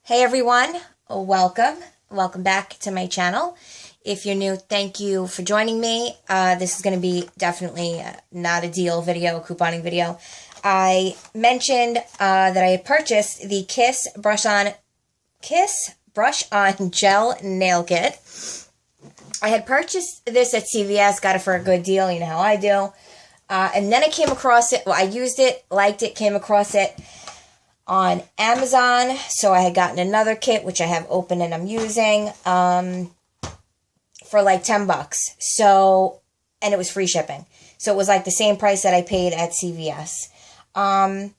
Hey everyone, welcome back to my channel. If you're new, thank you for joining me. This is going to be definitely not a deal video, couponing video. I mentioned that I had purchased the Kiss Brush On Gel Nail Kit. I had purchased this at CVS, got it for a good deal, you know how I do. And then I came across it, I used it, liked it, came across it on Amazon. So I had gotten another kit, which I have open and I'm using, for like $10. So, and it was free shipping. So it was like the same price that I paid at CVS. And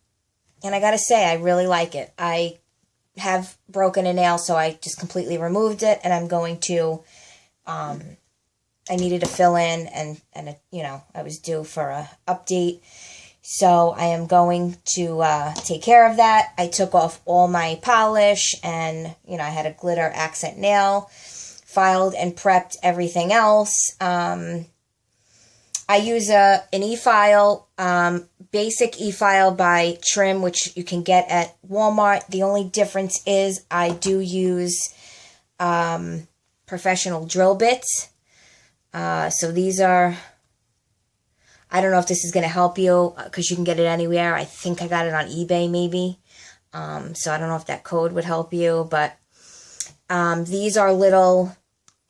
I gotta say, I really like it. I have broken a nail, so I just completely removed it, and I'm going to, I needed to fill in, and you know, I was due for a update. So I am going to take care of that. I took off all my polish, and, you know, I had a glitter accent nail, filed and prepped everything else. I use an e-file, basic e-file by Trim, which you can get at Walmart. The only difference is I do use professional drill bits. So these are, I don't know if this is going to help you because you can get it anywhere. I think I got it on eBay maybe. So I don't know if that code would help you. But these are little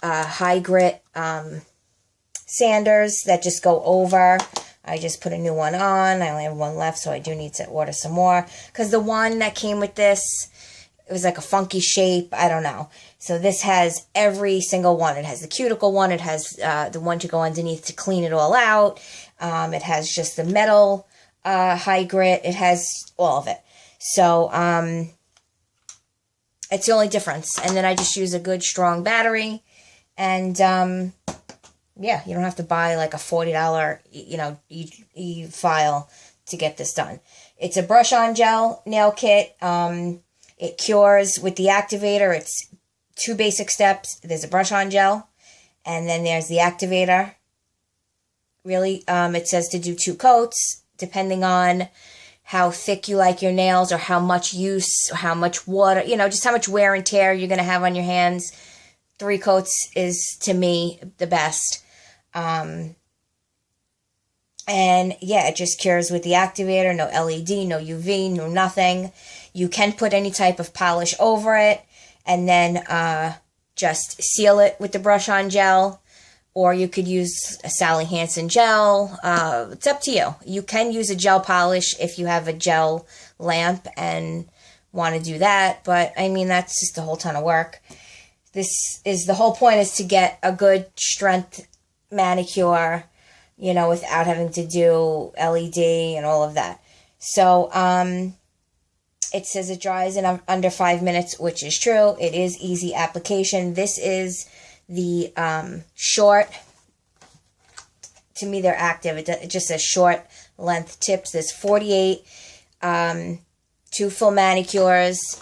high grit sanders that just go over. I just put a new one on. I only have one left, so I do need to order some more. Because the one that came with this, it was like a funky shape. I don't know. So this has every single one. It has the cuticle one. It has the one to go underneath to clean it all out. It has just the metal high grit. It has all of it. So it's the only difference. And then I just use a good strong battery. And yeah, you don't have to buy like a $40, you know, e-file to get this done. It's a brush-on gel nail kit. It cures with the activator. It's 2 basic steps. There's a brush-on gel, and then there's the activator. Really, it says to do 2 coats, depending on how thick you like your nails, or how much use, or how much water, you know, just how much wear and tear you're going to have on your hands. 3 coats is, to me, the best. And yeah, it just cures with the activator. No LED, no UV, no nothing. You can put any type of polish over it, and then just seal it with the brush-on gel. Or you could use a Sally Hansen gel. It's up to you. You can use a gel polish if you have a gel lamp and want to do that. But, I mean, that's just a whole ton of work. The whole point is to get a good strength manicure, you know, without having to do LED and all of that. So, it says it dries in under 5 minutes, which is true. It is easy application. This is the short. To me, they're active. It just says short length tips. There's 48, 2 full manicures.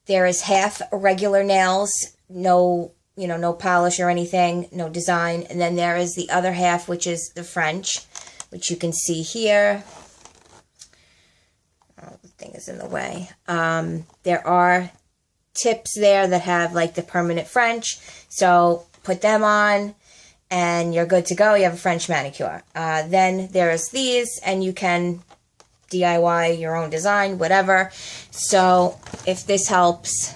There is half regular nails, no, you know, no polish or anything, no design. And then there is the other half, which is the French, which you can see here. Oh, the thing is in the way. There are tips there that have like the permanent French. So put them on and you're good to go. You have a French manicure. Then there's these, and you can DIY your own design, whatever. So if this helps,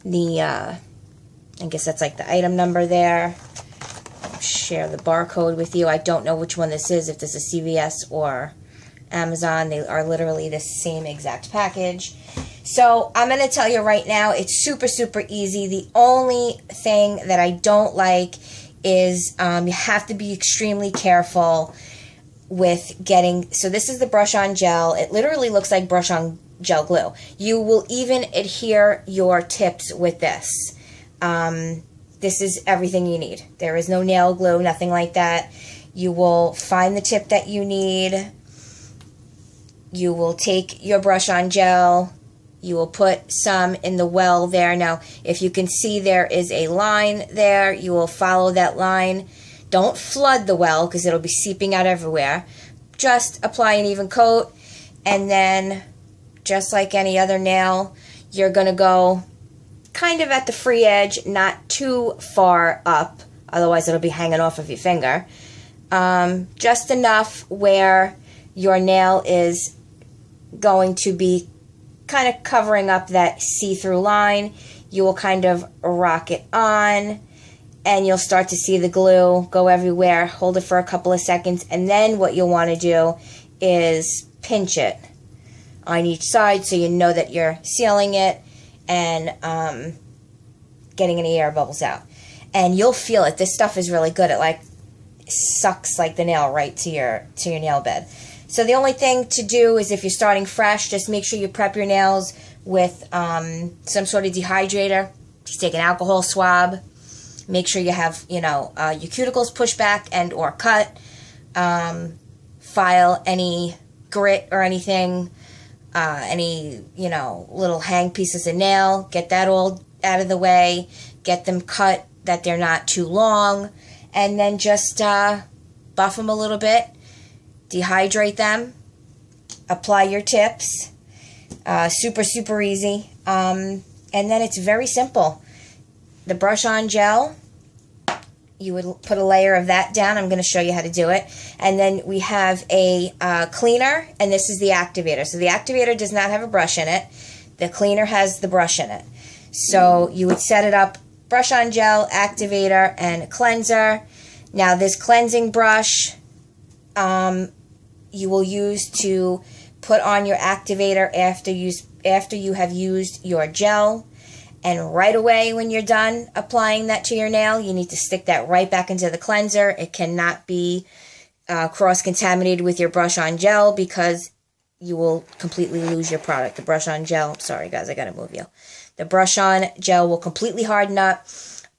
I guess that's like the item number there. I'll share the barcode with you. I don't know which one this is, if this is CVS or Amazon. They are literally the same exact package. So I'm going to tell you right now, it's super, super easy. The only thing that I don't like is you have to be extremely careful with getting, so this is the brush-on gel. It literally looks like brush-on gel glue. You will even adhere your tips with this. This is everything you need. There is no nail glue, nothing like that. You will find the tip that you need. You will take your brush-on gel. You will put some in the well there. Now, if you can see, there is a line there. You will follow that line. Don't flood the well because it'll be seeping out everywhere. Just apply an even coat, and then just like any other nail, you're going to go kind of at the free edge, not too far up, otherwise it'll be hanging off of your finger. Just enough where your nail is going to be kind of covering up that see-through line. You will kind of rock it on, and you'll start to see the glue go everywhere. Hold it for a couple of seconds, and then what you'll want to do is pinch it on each side so you know that you're sealing it and getting any air bubbles out. And you'll feel it. This stuff is really good. It like sucks like the nail right to your nail bed. So the only thing to do is if you're starting fresh, just make sure you prep your nails with some sort of dehydrator. Just take an alcohol swab. Make sure you have, your cuticles pushed back and or cut. File any grit or anything, any, little hang pieces of nail. Get that all out of the way. Get them cut that they're not too long. And then just buff them a little bit. Dehydrate them. Apply your tips. Super, super easy. And then it's very simple. The brush-on gel, you would put a layer of that down. I'm going to show you how to do it. And then we have a cleaner, and this is the activator. So the activator does not have a brush in it. The cleaner has the brush in it. So you would set it up, brush-on gel, activator, and cleanser. Now this cleansing brush you will use to put on your activator after you have used your gel. And right away when you're done applying that to your nail, you need to stick that right back into the cleanser. It cannot be cross-contaminated with your brush-on gel because you will completely lose your product. The brush-on gel, sorry guys, I gotta move you. The brush-on gel will completely harden up.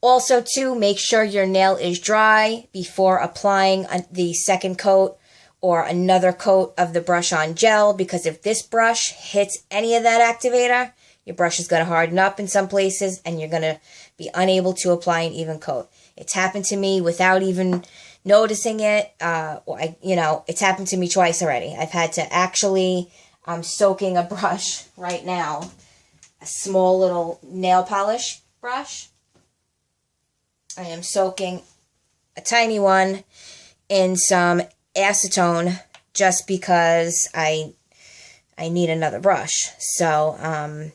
Also, too, make sure your nail is dry before applying the second coat or another coat of the brush-on gel, because if this brush hits any of that activator, your brush is going to harden up in some places, and you're going to be unable to apply an even coat. It's happened to me without even noticing it. It's happened to me twice already. I've had to actually, I'm soaking a brush right now, a small little nail polish brush. I am soaking a tiny one in some acetone just because I need another brush. So,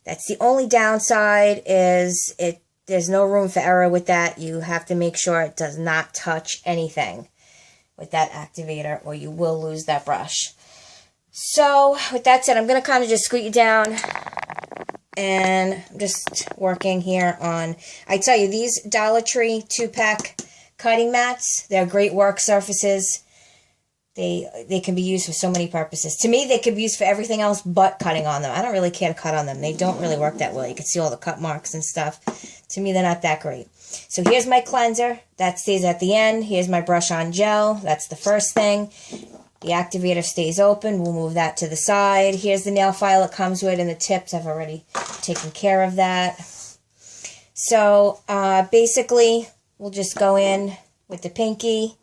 that's the only downside is there's no room for error with that. You have to make sure it does not touch anything with that activator or you will lose that brush. So with that said, I'm going to kind of just scoot you down and I'm just working here on, I tell you, these Dollar Tree 2-pack cutting mats, they're great work surfaces. They can be used for so many purposes. To me, they could be used for everything else but cutting on them. I don't really care to cut on them. They don't really work that well. You can see all the cut marks and stuff. To me, they're not that great. So here's my cleanser. That stays at the end. Here's my brush-on gel. That's the first thing. The activator stays open. We'll move that to the side. Here's the nail file it comes with and the tips. I've already taken care of that. So basically, we'll just go in with the pinky.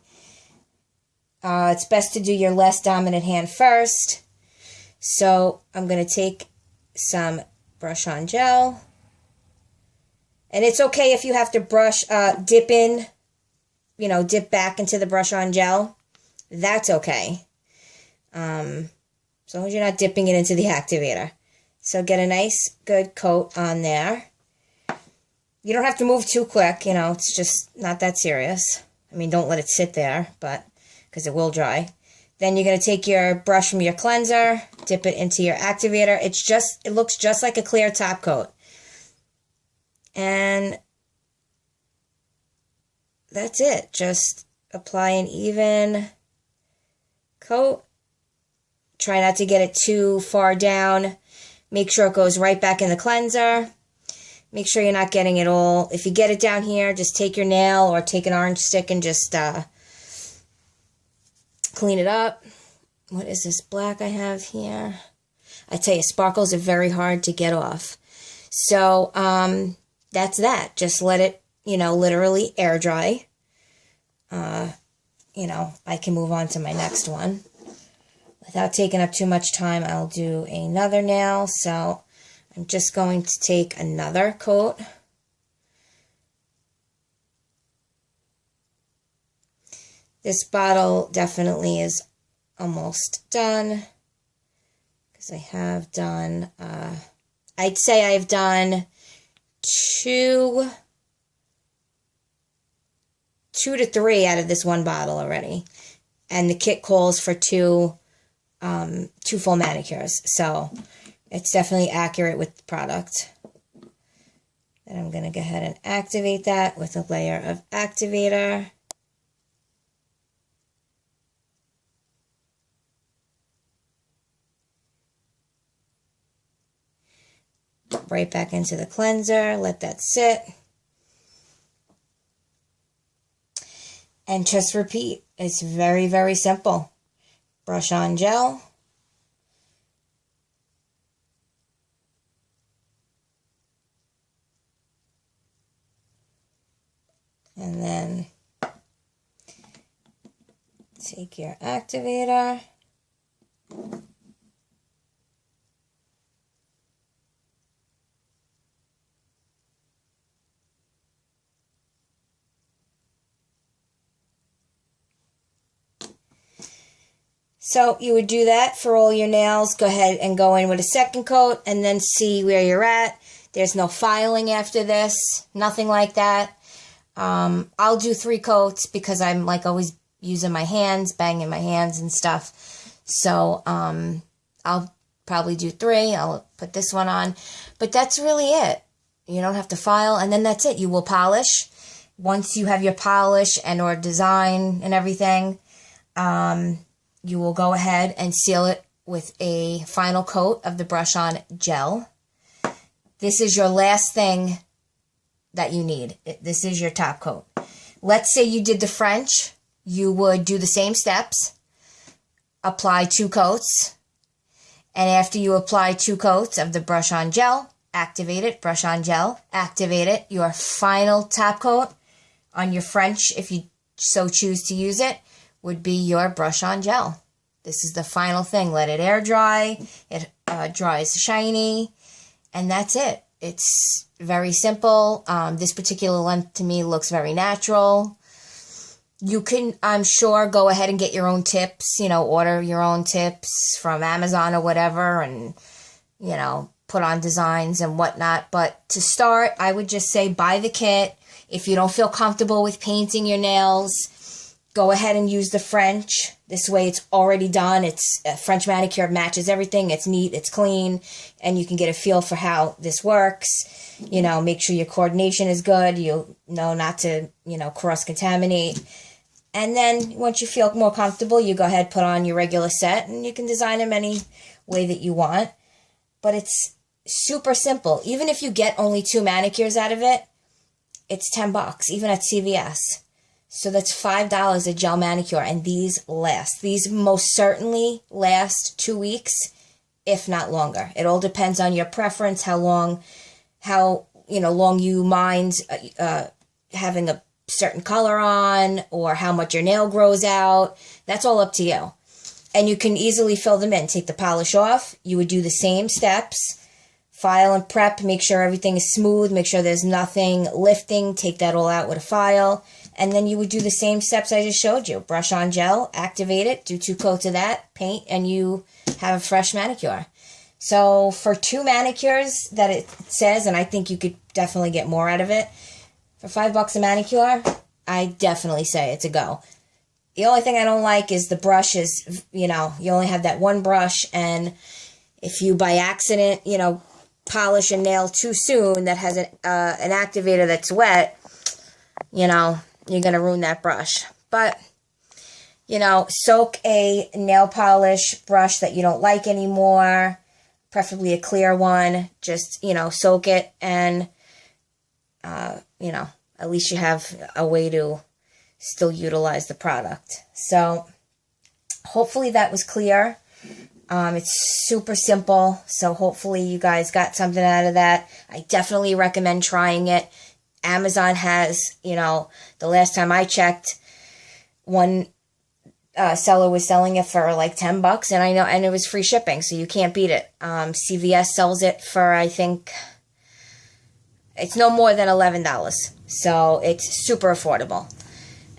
It's best to do your less dominant hand first. So I'm going to take some brush-on gel. And it's okay if you have to dip back into the brush-on gel. That's okay. As long as you're not dipping it into the activator. So get a nice, good coat on there. You don't have to move too quick, it's just not that serious. I mean, don't let it sit there, because it will dry. Then you're going to take your brush from your cleanser, dip it into your activator. It looks just like a clear top coat. And that's it. Just apply an even coat. Try not to get it too far down. Make sure it goes right back in the cleanser. Make sure you're not getting it all. If you get it down here, just take your nail or take an orange stick and just clean it up. What is this black I have here? I tell you, sparkles are very hard to get off. So that's that. Just let it, literally air dry. I can move on to my next one. Without taking up too much time, I'll do another nail. So I'm just going to take another coat. This bottle definitely is almost done, because I have done, I'd say I've done two to three out of this one bottle already. And the kit calls for two full manicures. So it's definitely accurate with the product. Then I'm going to go ahead and activate that with a layer of activator. Right back into the cleanser, let that sit. And just repeat. It's very, very simple. Brush on gel. And then take your activator. So you would do that for all your nails. Go ahead and go in with a second coat and then see where you're at. There's no filing after this, nothing like that. I'll do 3 coats because I'm like always using my hands, banging my hands and stuff. So I'll probably do 3. I'll put this one on. But that's really it. You don't have to file, and then that's it. You will polish. Once you have your polish and or design and everything, you will go ahead and seal it with a final coat of the brush-on gel. This is your last thing that you need. This is your top coat. Let's say you did the French. You would do the same steps. Apply 2 coats. And after you apply 2 coats of the brush-on gel, activate it, brush-on gel, activate it. Your final top coat on your French, if you so choose to use it, would be your brush-on gel. This is the final thing. Let it air dry. It dries shiny. And that's it. It's very simple. This particular length to me looks very natural. You can, I'm sure, go ahead and get your own tips. You know, order your own tips from Amazon or whatever and, you know, put on designs and whatnot. But to start, I would just say buy the kit. If you don't feel comfortable with painting your nails, go ahead and use the French. This way it's already done. It's French manicure matches everything. It's neat, it's clean, and you can get a feel for how this works. You know, make sure your coordination is good. You know not to, you know, cross-contaminate. And then once you feel more comfortable, you go ahead, put on your regular set, and you can design them any way that you want. But it's super simple. Even if you get only 2 manicures out of it, it's $10, even at CVS. So that's $5 a gel manicure, and these last. These most certainly last 2 weeks, if not longer. It all depends on your preference, how long you mind having a certain color on, or how much your nail grows out. That's all up to you. And you can easily fill them in. Take the polish off. You would do the same steps. File and prep. Make sure everything is smooth. Make sure there's nothing lifting. Take that all out with a file. And then you would do the same steps I just showed you. Brush on gel, activate it, do 2 coats of that, paint, and you have a fresh manicure. So for 2 manicures that it says, and I think you could definitely get more out of it, for $5 a manicure, I definitely say it's a go. The only thing I don't like is the brush is, you know, you only have that one brush, and if you by accident, you know, polish a nail too soon that has an activator that's wet, you know, you're going to ruin that brush. But, you know, soak a nail polish brush that you don't like anymore, preferably a clear one. Just, you know, soak it, and, you know, at least you have a way to still utilize the product. So hopefully that was clear. It's super simple, so hopefully you guys got something out of that. I definitely recommend trying it. Amazon has, you know, the last time I checked, one seller was selling it for like $10, and I know, and it was free shipping, so you can't beat it. CVS sells it for, I think, it's no more than $11, so it's super affordable.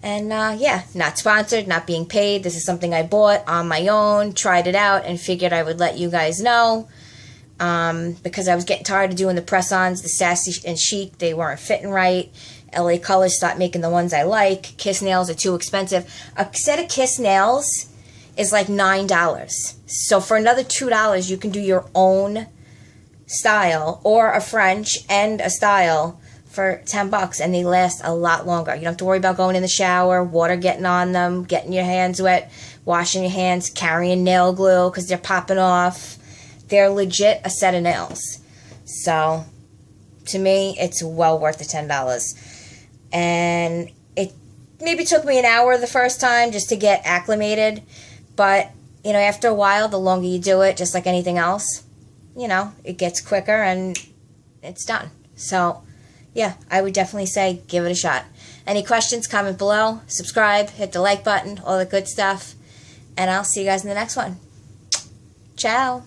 And yeah, not sponsored, not being paid. This is something I bought on my own, tried it out, and figured I would let you guys know. Because I was getting tired of doing the press-ons, the Sassy and Chic, they weren't fitting right. LA Colors stopped making the ones I like. Kiss nails are too expensive. A set of Kiss nails is like $9. So for another $2, you can do your own style, or a French and a style, for $10, and they last a lot longer. You don't have to worry about going in the shower, water getting on them, getting your hands wet, washing your hands, carrying nail glue because they're popping off. They're legit a set of nails. So, to me, it's well worth the $10. And it maybe took me an hour the first time just to get acclimated. But, you know, after a while, the longer you do it, just like anything else, you know, it gets quicker and it's done. So, yeah, I would definitely say give it a shot. Any questions, comment below, subscribe, hit the like button, all the good stuff. And I'll see you guys in the next one. Ciao.